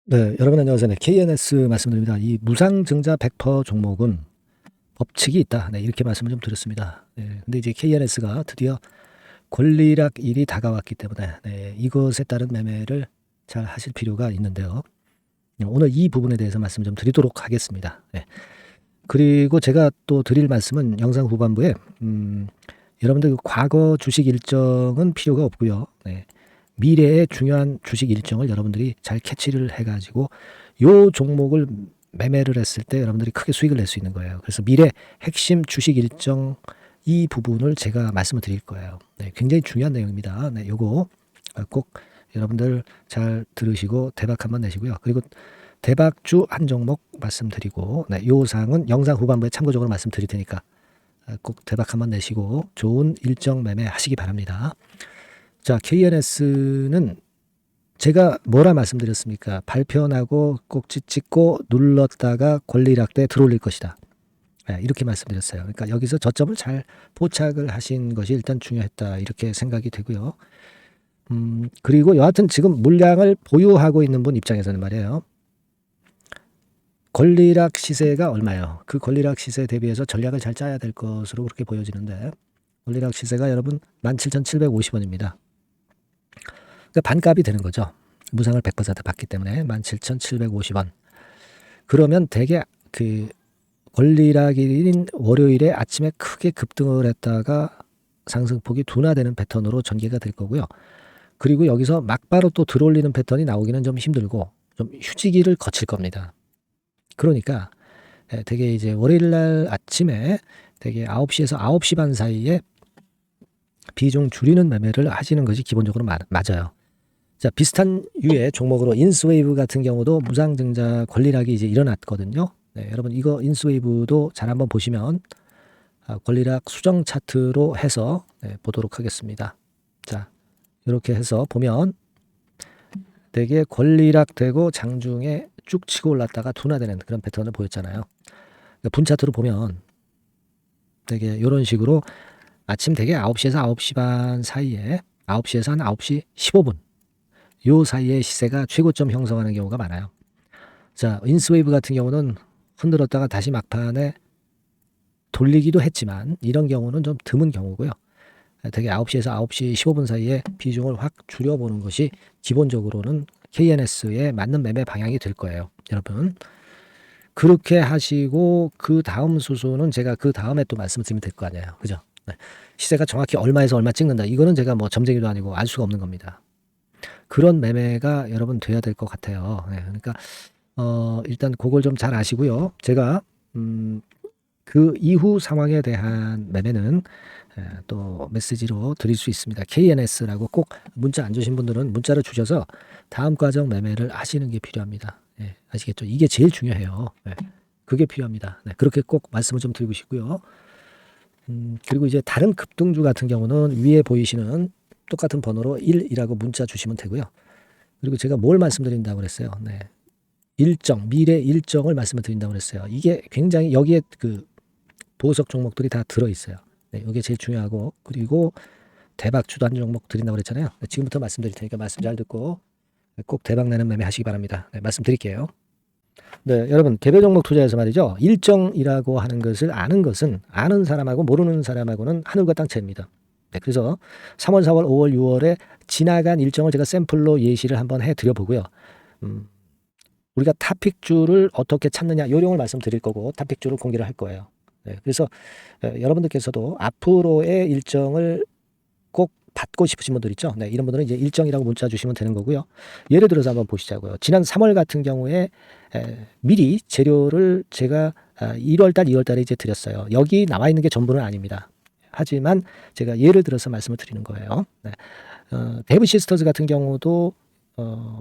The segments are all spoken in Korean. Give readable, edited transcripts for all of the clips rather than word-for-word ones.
네, 여러분 안녕하세요. 네, KNS 말씀드립니다. 이 무상증자 100% 종목은 법칙이 있다. 네, 이렇게 말씀을 좀 드렸습니다. 네, 근데 이제 KNS가 드디어 권리락일이 다가왔기 때문에 네, 이것에 따른 매매를 잘 하실 필요가 있는데요. 오늘 이 부분에 대해서 말씀 좀 드리도록 하겠습니다. 네. 그리고 제가 또 드릴 말씀은 영상 후반부에 여러분들 그 과거 주식 일정은 필요가 없고요. 네. 미래의 중요한 주식 일정을 여러분들이 잘 캐치를 해가지고 요 종목을 매매를 했을 때 여러분들이 크게 수익을 낼 수 있는 거예요. 그래서 미래 핵심 주식 일정 이 부분을 제가 말씀을 드릴 거예요. 네, 굉장히 중요한 내용입니다. 네, 요거 꼭 여러분들 잘 들으시고 대박 한번 내시고요. 그리고 대박주 한 종목 말씀드리고 네, 요 사항은 영상 후반부에 참고적으로 말씀드릴 테니까 꼭 대박 한번 내시고 좋은 일정 매매 하시기 바랍니다. 자, KNS는 제가 뭐라 말씀드렸습니까? 발표 나고 꼭지 찍고 눌렀다가 권리락대에 들어올릴 것이다. 이렇게 말씀드렸어요. 그러니까 여기서 저점을 잘 포착을 하신 것이 일단 중요했다. 이렇게 생각이 되고요. 그리고 여하튼 지금 물량을 보유하고 있는 분 입장에서는 말이에요. 권리락 시세가 얼마예요? 그 권리락 시세 대비해서 전략을 잘 짜야 될 것으로 그렇게 보여지는데 권리락 시세가 여러분 17,750원입니다. 그러니까 반값이 되는 거죠. 무상을 100% 받기 때문에 17,750원. 그러면 대개 그 권리락일인 월요일에 아침에 크게 급등을 했다가 상승폭이 둔화되는 패턴으로 전개가 될 거고요. 그리고 여기서 막바로 또 들어올리는 패턴이 나오기는 좀 힘들고 좀 휴지기를 거칠 겁니다. 그러니까 되게 이제 월요일 날 아침에 되게 9시에서 9시 반 사이에 비중 줄이는 매매를 하시는 것이 기본적으로 맞아요. 자, 비슷한 유의 종목으로 인스웨이브 같은 경우도 무상증자 권리락이 이제 일어났거든요. 네, 여러분 이거 인스웨이브도 잘 한번 보시면 권리락 수정 차트로 해서 보도록 하겠습니다. 자, 이렇게 해서 보면 되게 권리락 되고 장중에 쭉 치고 올랐다가 둔화되는 그런 패턴을 보였잖아요. 그러니까 분 차트로 보면 되게 이런 식으로 아침 되게 9시에서 9시 반 사이에 9시에서 한 9시 15분 요 사이에 시세가 최고점 형성하는 경우가 많아요. 자, 인스웨이브 같은 경우는 흔들었다가 다시 막판에 돌리기도 했지만 이런 경우는 좀 드문 경우고요. 되게 9시에서 9시 15분 사이에 비중을 확 줄여보는 것이 기본적으로는 KNS에 맞는 매매 방향이 될 거예요. 여러분 그렇게 하시고 그 다음 수순은 제가 그 다음에 또 말씀드리면 될 거 아니에요. 그죠? 시세가 정확히 얼마에서 얼마 찍는다. 이거는 제가 뭐 점쟁이도 아니고 알 수가 없는 겁니다. 그런 매매가 여러분 돼야 될 것 같아요. 그러니까 일단 그걸 좀 잘 아시고요. 제가 그 이후 상황에 대한 매매는 또 메시지로 드릴 수 있습니다. KNS라고 꼭 문자 안 주신 분들은 문자를 주셔서 다음 과정 매매를 하시는 게 필요합니다. 아시겠죠? 이게 제일 중요해요. 그게 필요합니다. 그렇게 꼭 말씀을 좀 드리고 싶고요. 그리고 이제 다른 급등주 같은 경우는 위에 보이시는 똑같은 번호로 1이라고 문자 주시면 되고요. 그리고 제가 뭘 말씀드린다고 그랬어요. 일정, 미래 일정을 말씀을 드린다고 그랬어요. 이게 굉장히 여기에 그 보석 종목들이 다 들어있어요. 이게 제일 중요하고 그리고 대박주도 한 종목 드린다고 그랬잖아요. 지금부터 말씀드릴 테니까 말씀 잘 듣고 꼭 대박 내는 매매 하시기 바랍니다. 말씀드릴게요. 네, 여러분 개별 종목 투자에서 말이죠. 일정이라고 하는 것을 아는 것은 아는 사람하고 모르는 사람하고는 하늘과 땅 차이입니다. 그래서 3월, 4월, 5월, 6월에 지나간 일정을 제가 샘플로 예시를 한번 해드려 보고요. 우리가 탑픽주를 어떻게 찾느냐 요령을 말씀드릴 거고 탑픽주를 공개를 할 거예요. 그래서 여러분들께서도 앞으로의 일정을 꼭 받고 싶으신 분들 있죠. 이런 분들은 이제 일정이라고 문자 주시면 되는 거고요. 예를 들어서 한번 보시자고요. 지난 3월 같은 경우에 미리 재료를 제가 1월달, 2월달에 이제 드렸어요. 여기 나와 있는 게 전부는 아닙니다. 하지만 제가 예를 들어서 말씀을 드리는 거예요. 데브 시스터즈 같은 경우도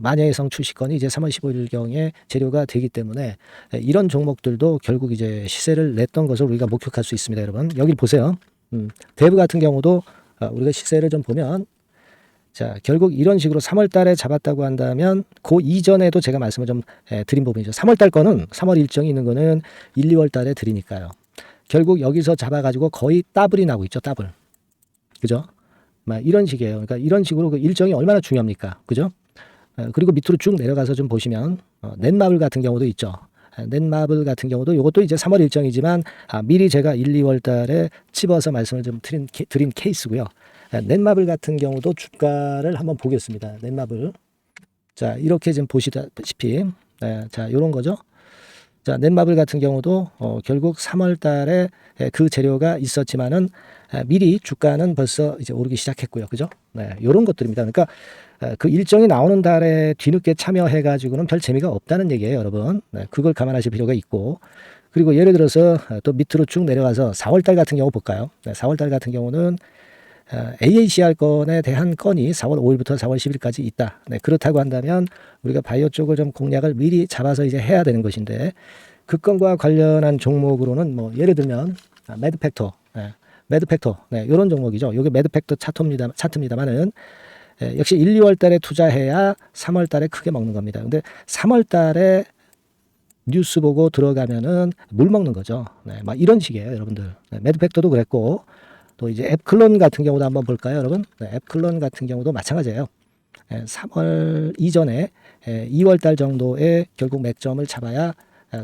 마녀의 성 출시건이 이제 3월 15일경에 재료가 되기 때문에 이런 종목들도 결국 이제 시세를 냈던 것을 우리가 목격할 수 있습니다. 여러분 여기 보세요. 데브 같은 경우도 우리가 시세를 좀 보면 자 결국 이런 식으로 3월 달에 잡았다고 한다면 그 이전에도 제가 말씀을 좀 드린 부분이죠. 3월 달 거는 3월 일정이 있는 거는 1, 2월 달에 드리니까요. 결국 여기서 잡아가지고 거의 더블이 나고 있죠. 더블. 그죠? 이런 식이에요. 그러니까 이런 식으로 그 일정이 얼마나 중요합니까? 그죠? 그리고 밑으로 쭉 내려가서 좀 보시면 넷마블 같은 경우도 있죠. 넷마블 같은 경우도 이것도 이제 3월 일정이지만 미리 제가 1, 2월 달에 집어서 말씀을 좀 드린 케이스고요. 넷마블 같은 경우도 주가를 한번 보겠습니다. 넷마블. 자, 이렇게 지금 보시다시피 자, 요런 거죠. 자, 넷마블 같은 경우도 결국 3월 달에 그 재료가 있었지만은 미리 주가는 벌써 이제 오르기 시작했고요. 그죠? 네, 요런 것들입니다. 그러니까 그 일정이 나오는 달에 뒤늦게 참여해 가지고는 별 재미가 없다는 얘기예요, 여러분. 네, 그걸 감안하실 필요가 있고. 그리고 예를 들어서 또 밑으로 쭉 내려가서 4월 달 같은 경우 볼까요? 네, 4월 달 같은 경우는 AACR 건에 대한 건이 4월 5일부터 4월 10일까지 있다. 네, 그렇다고 한다면 우리가 바이오 쪽을 좀 공략을 미리 잡아서 이제 해야 되는 것인데 그 건과 관련한 종목으로는 뭐 예를 들면 매드팩터, 매드팩터, 이런 종목이죠. 이게 매드팩터 차트입니다만은 역시 1, 2월 달에 투자해야 3월 달에 크게 먹는 겁니다. 근데 3월 달에 뉴스 보고 들어가면은 물 먹는 거죠. 네, 막 이런 식이에요, 여러분들. 매드팩터도 그랬고 또 이제 앱클론 같은 경우도 한번 볼까요, 여러분? 앱클론 같은 경우도 마찬가지예요. 3월 이전에 2월 달 정도에 결국 맥점을 잡아야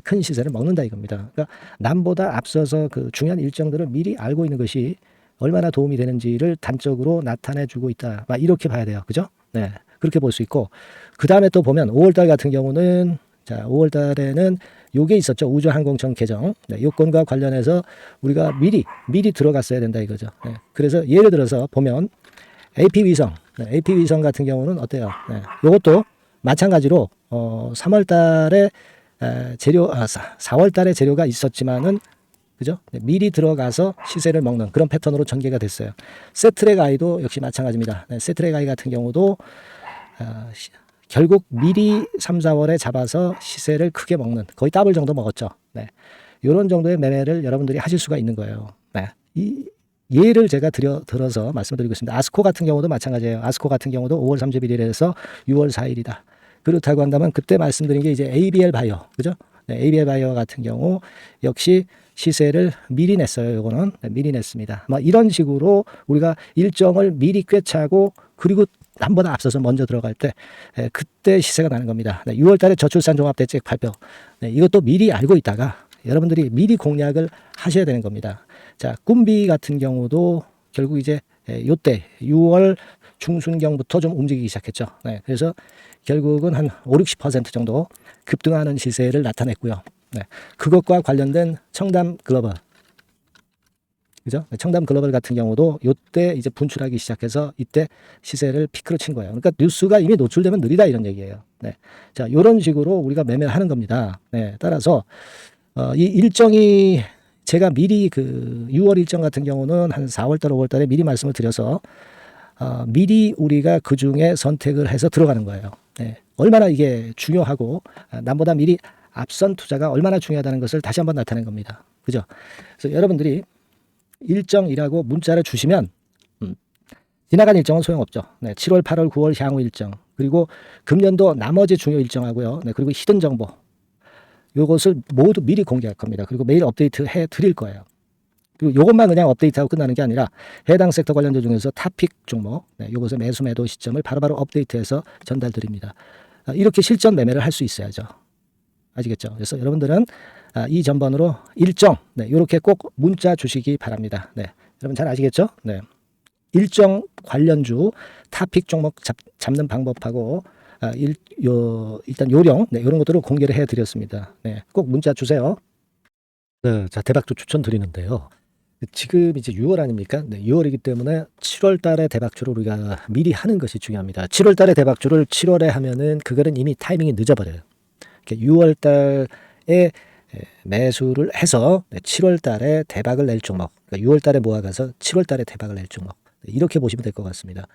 큰 시세를 먹는다 이겁니다. 그러니까 남보다 앞서서 그 중요한 일정들을 미리 알고 있는 것이 얼마나 도움이 되는지를 단적으로 나타내주고 있다. 막 이렇게 봐야 돼요. 그죠? 네. 그렇게 볼 수 있고 그 다음에 또 보면 5월 달 같은 경우는 자, 5월 달에는 요게 있었죠. 우주항공청 개정. 네, 요건과 관련해서 우리가 미리 들어갔어야 된다 이거죠. 네, 그래서 예를 들어서 보면 AP위성, AP위성 같은 경우는 어때요? 네, 요것도 마찬가지로 3월 달에 재료, 4월 달에 재료가 있었지만은 그죠? 네, 미리 들어가서 시세를 먹는 그런 패턴으로 전개가 됐어요. 세트랙 아이도 역시 마찬가지입니다. 네, 세트랙 아이 같은 경우도 결국 미리 3, 4월에 잡아서 시세를 크게 먹는 거의 더블 정도 먹었죠. 네. 이런 정도의 매매를 여러분들이 하실 수가 있는 거예요. 네. 이 예를 제가 들어서 말씀드리고 있습니다. 아스코 같은 경우도 마찬가지예요. 아스코 같은 경우도 5월 31일에서 6월 4일이다. 그렇다고 한다면 그때 말씀드린 게 이제 ABL 바이오, 그죠? 네, ABL 바이오 같은 경우 역시 시세를 미리 냈어요. 요거는 미리 냈습니다. 뭐 이런 식으로 우리가 일정을 미리 꿰차고 그리고 남보다 앞서서 먼저 들어갈 때 그때 시세가 나는 겁니다. 6월 달에 저출산 종합대책 발표. 이것도 미리 알고 있다가 여러분들이 미리 공략을 하셔야 되는 겁니다. 자, 꿈비 같은 경우도 결국 이제 요때 6월 중순경부터 좀 움직이기 시작했죠. 네, 그래서 결국은 한 5, 60% 정도 급등하는 시세를 나타냈고요. 네, 그것과 관련된 청담 글로벌, 그죠? 청담 글로벌 같은 경우도 요때 이제 분출하기 시작해서 이때 시세를 피크로 친 거예요. 그러니까 뉴스가 이미 노출되면 느리다 이런 얘기예요. 네, 자, 이런 식으로 우리가 매매를 하는 겁니다. 네, 따라서 이 일정이 제가 미리 그 6월 일정 같은 경우는 한 4월달, 5월달에 미리 말씀을 드려서 미리 우리가 그 중에 선택을 해서 들어가는 거예요. 네, 얼마나 이게 중요하고 남보다 미리 앞선 투자가 얼마나 중요하다는 것을 다시 한번 나타낸 겁니다. 그죠? 그래서 여러분들이 일정이라고 문자를 주시면 지나간 일정은 소용없죠. 네, 7월, 8월, 9월 향후 일정 그리고 금년도 나머지 중요 일정하고요. 네, 그리고 히든 정보 요것을 모두 미리 공개할 겁니다. 그리고 매일 업데이트 해 드릴 거예요. 그리고 요것만 그냥 업데이트하고 끝나는 게 아니라 해당 섹터 관련주 중에서 탑픽 종목 요것의 매수 매도 시점을 바로바로 업데이트해서 전달 드립니다. 이렇게 실전 매매를 할 수 있어야죠. 아시겠죠? 그래서 여러분들은 이 전번으로 일정 이렇게 꼭 문자 주시기 바랍니다. 네, 여러분 잘 아시겠죠? 네, 일정 관련주 탑픽 종목 잡는 방법하고 일단 요령 이런 것들을 공개를 해드렸습니다. 네, 꼭 문자 주세요. 네, 자 대박주 추천 드리는데요. 지금 이제 6월 아닙니까? 네, 6월이기 때문에 7월 달에 대박주를 우리가 미리 하는 것이 중요합니다. 7월 달에 대박주를 7월에 하면은 그거는 이미 타이밍이 늦어버려요. 6월 달에 매수를 해서 7월 달에 대박을 낼 종목, 그러니까 6월 달에 모아가서 7월 달에 대박을 낼 종목 이렇게 보시면 될 것 같습니다.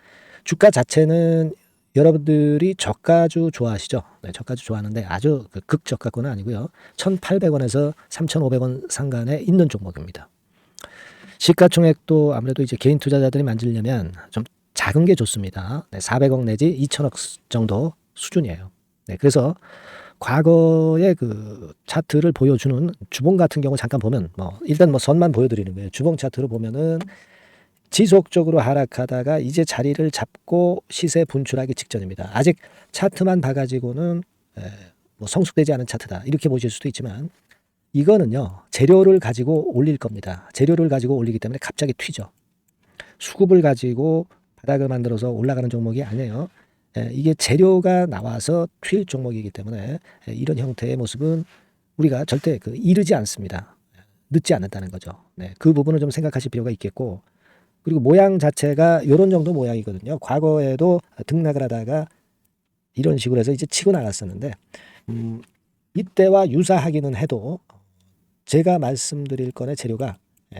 주가 자체는 여러분들이 저가주 좋아하시죠? 네, 저가주 좋아하는데 아주 극저가권은 아니고요. 1,800원에서 3,500원 상간에 있는 종목입니다. 시가총액도 아무래도 이제 개인 투자자들이 만지려면 좀 작은 게 좋습니다. 네, 400억 내지 2천억 정도 수준이에요. 네, 그래서 과거의 그 차트를 보여주는 주봉 같은 경우 잠깐 보면 일단 선만 보여드리는 거예요. 주봉 차트로 보면은 지속적으로 하락하다가 이제 자리를 잡고 시세 분출하기 직전입니다. 아직 차트만 봐가지고는 뭐 성숙되지 않은 차트다 이렇게 보실 수도 있지만 이거는요 재료를 가지고 올릴 겁니다. 재료를 가지고 올리기 때문에 갑자기 튀죠. 수급을 가지고 바닥을 만들어서 올라가는 종목이 아니에요. 이게 재료가 나와서 튈 종목이기 때문에 이런 형태의 모습은 우리가 절대 이르지 않습니다. 늦지 않는다는 거죠. 네, 그 부분을 좀 생각하실 필요가 있겠고, 그리고 모양 자체가 이런 정도 모양이거든요. 과거에도 등락을 하다가 이런 식으로 해서 이제 치고 나갔었는데 이때와 유사하기는 해도 제가 말씀드릴 건의 재료가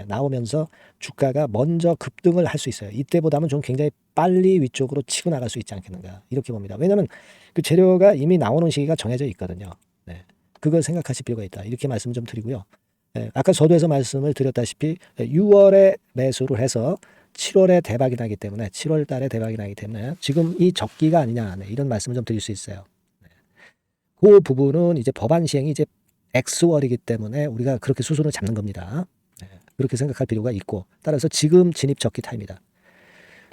나오면서 주가가 먼저 급등을 할 수 있어요. 이때보다는 좀 굉장히 빨리 위쪽으로 치고 나갈 수 있지 않겠는가 이렇게 봅니다. 왜냐하면 그 재료가 이미 나오는 시기가 정해져 있거든요. 네, 그걸 생각하실 필요가 있다 이렇게 말씀을 좀 드리고요. 아까 서두에서 말씀을 드렸다시피 6월에 매수를 해서 7월에 대박이 나기 때문에 7월 달에 대박이 나기 때문에 지금 이 적기가 아니냐 이런 말씀을 좀 드릴 수 있어요. 그 부분은 이제 법안 시행이 이제 X월이기 때문에 우리가 그렇게 수순을 잡는 겁니다. 그렇게 생각할 필요가 있고, 따라서 지금 진입 적기 타입니다.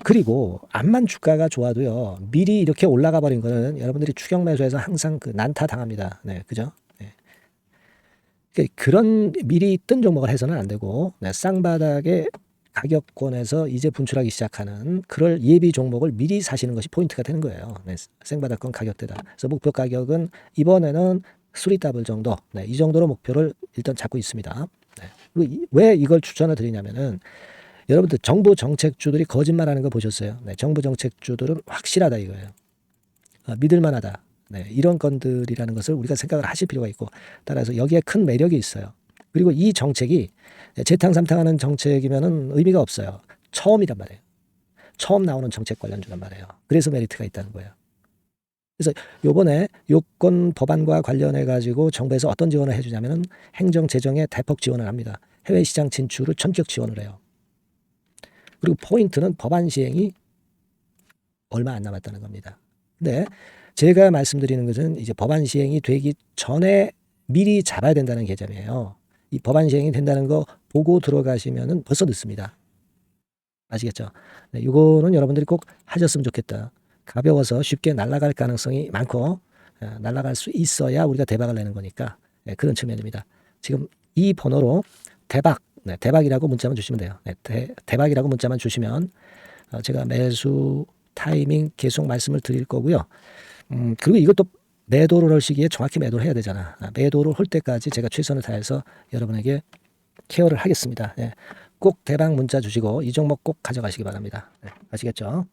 그리고 암만 주가가 좋아도요 미리 이렇게 올라가 버린 거는 여러분들이 추격 매수해서 항상 난타 당합니다. 네, 그죠? 그런 미리 뜬 종목을 해서는 안 되고 쌍바닥의 가격권에서 이제 분출하기 시작하는 그럴 예비 종목을 미리 사시는 것이 포인트가 되는 거예요. 생바닥권 가격대다. 그래서 목표 가격은 이번에는 3더블 정도, 이 정도로 목표를 일단 잡고 있습니다. 그리고 왜 이걸 추천을 드리냐면은 여러분들 정부 정책주들이 거짓말하는 거 보셨어요? 정부 정책주들은 확실하다 이거예요. 믿을만하다. 이런 건들이라는 것을 우리가 생각을 하실 필요가 있고, 따라서 여기에 큰 매력이 있어요. 그리고 이 정책이 재탕삼탕하는 정책이면은 의미가 없어요. 처음이란 말이에요. 처음 나오는 정책 관련주란 말이에요. 그래서 메리트가 있다는 거예요. 그래서 요번에 요건 법안과 관련해 가지고 정부에서 어떤 지원을 해주냐면은 행정 재정에 대폭 지원을 합니다. 해외 시장 진출을 전격 지원을 해요. 그리고 포인트는 법안 시행이 얼마 안 남았다는 겁니다. 근데 제가 말씀드리는 것은 이제 법안 시행이 되기 전에 미리 잡아야 된다는 개념이에요. 이 법안 시행이 된다는 거 보고 들어가시면은 벌써 늦습니다. 아시겠죠? 이거는 여러분들이 꼭 하셨으면 좋겠다. 가벼워서 쉽게 날아갈 가능성이 많고 날아갈 수 있어야 우리가 대박을 내는 거니까 그런 측면입니다. 지금 이 번호로 대박, 대박이라고 문자만 주시면 돼요. 대박이라고 문자만 주시면 제가 매수 타이밍 계속 말씀을 드릴 거고요. 그리고 이것도 매도를 할 시기에 정확히 매도를 해야 되잖아. 매도를 할 때까지 제가 최선을 다해서 여러분에게 케어를 하겠습니다. 꼭 대박 문자 주시고 이 종목 꼭 가져가시기 바랍니다. 아시겠죠?